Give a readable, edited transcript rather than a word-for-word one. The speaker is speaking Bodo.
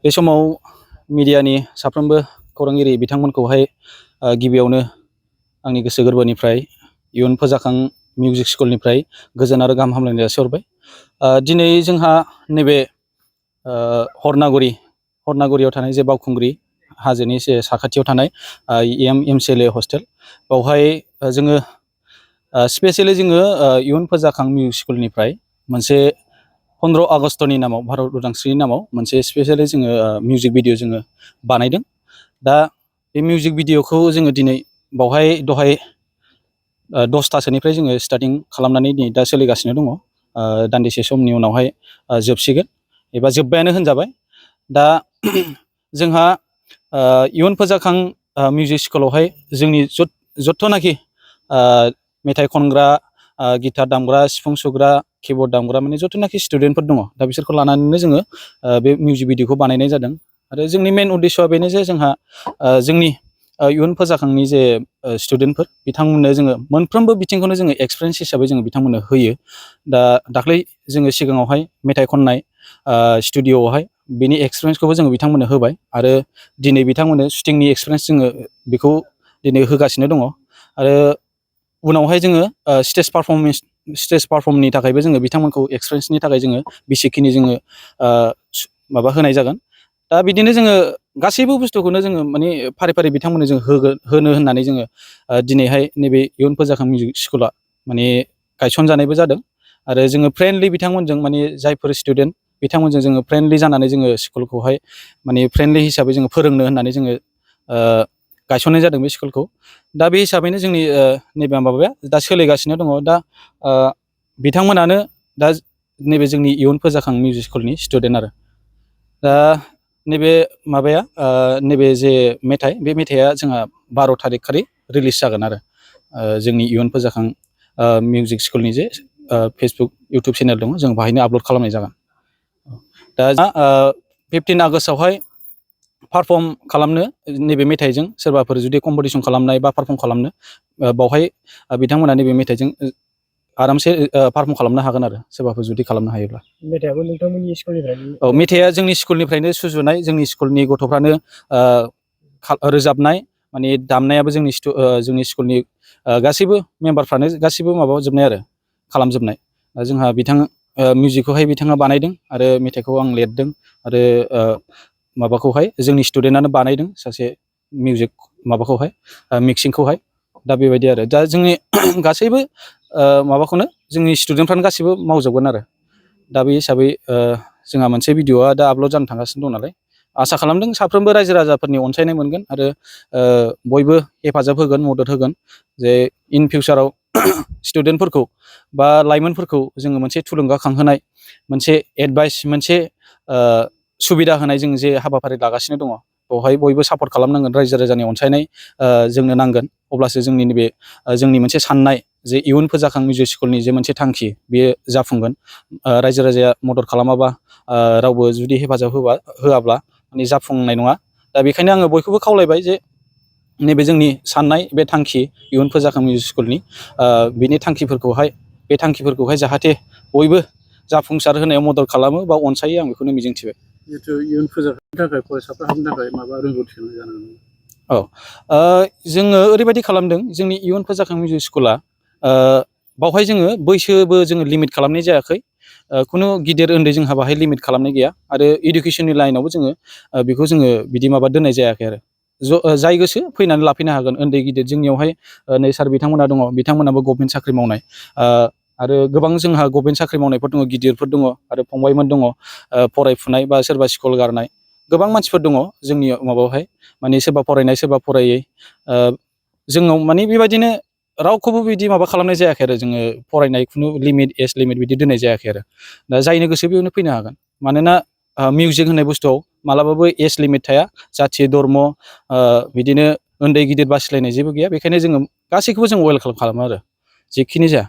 बे समाव मिडियानि साफ्रोमबो खौरांगिरि बिथांमोनखौहाय गिबियावनो आंनि गोसो गोरबोनिफ्राय इयुन फोजाखां मिउजिक स्कुलनिफ्राय गोजोन आरो गाहाम हामलायनाय जासिहरबाय। दिनै जोंहा नैबे हरनागुरियाव थानाय जे बावखुंग्रि हाजोनि एसे साखाथियाव थानाय MCLA हस्टेल, बावहाय जोङो स्पेसियेलि जोङो इयुन फोजाखां मिउजिक स्कुलनिफ्राय मोनसे 15 आगस्टनि नामाव, भारत उदांस्रिनि नामाव मोनसे स्पेसियेलि जोङो मिउजिक भिडिअ जोङो बानायदों। दा बे मिउजिक भिडिअखौ जोङो दिनै बावहाय दहाय 10थासोनिफ्राय जोङो स्टार्टिं खालामनानै दिनै दा सोलिगासिनो दङ। दान्दिसे समनि उनावहाय जोबसिगोन एबा जोब्बायानो होनजाबाय। दा जोंहा इयुन फोजाखां मिउजिक स्कुलावहाय जोंनि जथ्थ'नाखि मेथाइ खनग्रा, गिटार दामग्रा, सिफुं सुग्रा, किबर्ड दामग्रा, माने जथ्थ'नाखि स्टुडेन्टफोर दङ, दा बिसोरखौ लानानैनो जोङो बे मिउजिक भिडिअखौ बानायनाय जादों। आरो जोंनि मेन उद्देश्यआ बेनो जे जोंहा जोंनि इयुन फोजाखांनि जे स्टुडेन्टफोर, बिथांमोननो जोङो मोनफ्रोमबो बिथिंखौनो जोङो एक्सपिरियेन्स हिसाबै जोङो बिथांमोननो होयो। दा दाख्लै जोङो सिगाङावहाय मेथाइ खननाय स्टुडिअ'आवहाय बेनि एक्सपिरियेन्सखौबो जोङो बिथांमोननो होबाय, आरो दिनै बिथांमोननो शुटिंनि एक्सपिरियेन्स जोङो बेखौ दिनै होगासिनो दङ। आरो उनावहाय जोङो स्टेज पारफर्मनि थाखायबो जोङो बिथांमोनखौ एक्सपिरियेन्सनि थाखाय जोङो बेसिकखिनि जोङो माबा होनाय जागोन। दा बिदिनो जोङो गासैबो बुस्थुखौनो जोङो माने फारि फारि बिथांमोननो जों होनो होननानै जोङो दिनैहाय नैबे इयुन फोजाखां मिउजिक स्कुला माने गायसनजानायबो जादों। आरो जोङो फ्रेन्डलि बिथांमोनजों, माने जायफोर स्टुडेन्ट बिथांमोनजों जोङो फ्रेन्डलि जानानै जोङो स्कुलखौहाय माने फ्रेन्डलि हिसाबै जोङो फोरोंनो होननानै जोङो गायसननाय जादों बे स्कुलखौ। दा बे हिसाबैनो जोंनि नैबे माबाया दा सोलिगासिनो दङ। दा बिथांमोनानो दा नैबे जोंनि इयुन फोजाखां मिउजिक स्कुलनि स्टुडेन्ट आरो। दा नैबे माबाया नैबे जे मेथाइ, बे मेथाइआ जोंहा 12 थारिख खालि रिलिज जागोन आरो जोंनि इयुन फोजाखां मिउजिक स्कुलनि जे फेसबुक, इउटुब चेनेल दङ, जों बाहायनो आपल'ड खालामनाय जागोन। दा 15 आगस्टआवहाय पारफर्म खालामनो नैबे मेथाइजों सोरबाफोर जुदि कम्पिटिसन खालामनाय बा पारफर्म खालामनो, बावहाय बिथांमोना नैबे मेथाइजों आरामसे पारफर्म खालामनो हागोन आरो, सोरबाफोर जुदि खालामनो हायोब्ला। मेथाइआबो नोंथांमोननि स्कुलनिफ्रायनो? औ, मेथाइआ जोंनि स्कुलनिफ्रायनो सुजुनाय, जोंनि स्कुलनि गथ'फ्रानो रोजाबनाय, माने दामनायाबो जोंनि स्कुलनि गासैबो मेम्बारफ्रानो गासैबो माबाजोबनाय आरो, खालामजोबनाय। जोंहा मिउजिकखौहाय बिथाङा बानायदों, आरो मेथाइखौ आं लिरदों, आरो माबाखौहाय जोंनि स्टुडेन्टआनो बानायदों, सासे मिउजिक माबाखौहाय मिक्सिंखौहाय। दा बेबायदि आरो, दा जोंनि गासैबो माबाखौनो जोंनि स्टुडेन्टफ्रानो गासैबो मावजोबगोन आरो। दा बे हिसाबै जोंहा मोनसे भिडिअआ दा आपल'ड जानो थांगासिनो दं नालाय, आसा खालामदों साफ्रोमबो रायजो राजाफोरनि अनसायनाय मोनगोन, आरो बयबो हेफाजाब होगोन, मदद होगोन, जे इन फिउचाराव स्टुडेन्टफोरखौ बा लाइमोनफोरखौ जोङो मोनसे थुलुंगाखांहोनाय, मोनसे एडभाइस, मोनसे सुबिदा होनाय जों जे हाबाफारि लागासिनो दङ, बेवहाय बयबो सापर्ट खालामनांगोन। रायजो राजानि अनसायनाय जोंनो नांगोन, अब्लासो जोंनि नैबे जोंनि मोनसे साननाय जे इयुन फोजाखां मिउजिक स्कुलनि जे मोनसे थांखि, बेयो जाफुंगोन। रायजो राजाया मदद खालामाबा, रावबो जुदि हेफाजाब होआब्ला माने जाफुंनाय नङा। दा बेखायनो आङो बयखौबो खावलायबाय जे नैबे जोंनि साननाय, बे थांखि इयुन फोजाखां मिउजिक स्कुलनि बिनि बे थांखिफोरखौहाय जाहाथे बयबो जाफुंसार होनायाव मदद खालामो बा अनसायो, आं बेखौनो मिजिंथिबाय। जिहेथु इयुन फोजाखांनो थाखाय फरायसाफ्रा हाबनो थाखाय माबा रोंगौथि जानांगौ? औ, जोङो ओरैबायदि खालामदों, जोंनि इयुन फोजाखां मिउजिक स्कुला बावहाय जोङो बैसोबो जोङो लिमिट खालामनाय जायाखै, खुनु गिदिर उन्दै जोंहा बाहाय लिमिट खालामनाय गैया। आरो इडुकेसननि लाइनावबो जोङो बेखौ जोङो बिदि माबा दोननाय जायाखै आरो। जाय गोसो फैनानै लाफैनो हागोन, उन्दै गिदिर। जोंनियावहाय नै सार बिथांमोना दङ, बिथांमोनाबो गभमेन्ट साख्रि मावनाय, आरो गोबां जोंहा गभमेन्ट साख्रि मावनायफोर दङ, गिदिरफोर दङ, आरो फंबायमोन दङ फरायफुनाय, बा सोरबा स्कुल गारनाय, गोबां मानसिफोर दङ जोंनि माबायावहाय, माने सोरबा फरायनाय, सोरबा फरायै। जोंनाव माने बेबायदिनो रावखौबो बिदि माबा खालामनाय जायाखै आरो, जोङो फरायनाय खुनु लिमिट, एज लिमिट बिदि दोननाय जायाखै आरो। दा जायनो गोसो बेयावनो फैनो हागोन। मानोना मिउजिक होननाय बुस्थुआव मालाबाबो एज लिमिट थाया, जाथि धर्म बिदिनो उन्दै गिदिर बासिलायनाय जेबो गैया। बेखायनो जोङो गासैखौबो जों वेलकाम खालामो आरो, जेखिनि जाया।